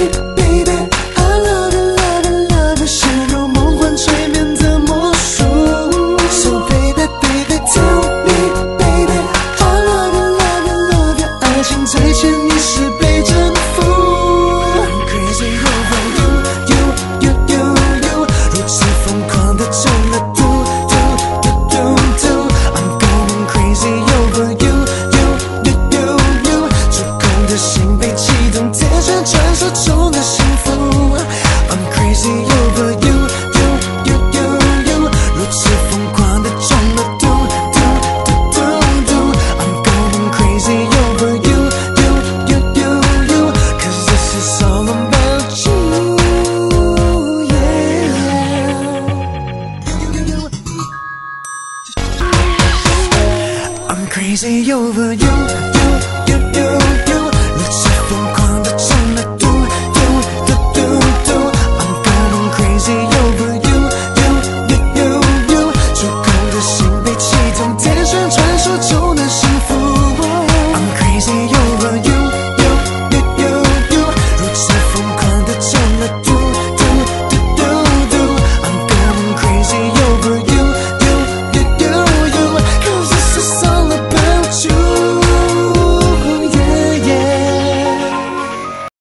I love you, love you, love you， 陷入梦幻催眠的魔术。So baby baby tell me baby I love you, love you, love you， 爱情最潜意识被征服。I'm crazy over you，如此疯狂的中了毒。I'm going crazy over you， 触控的心被启动，点燃传说中的幸福。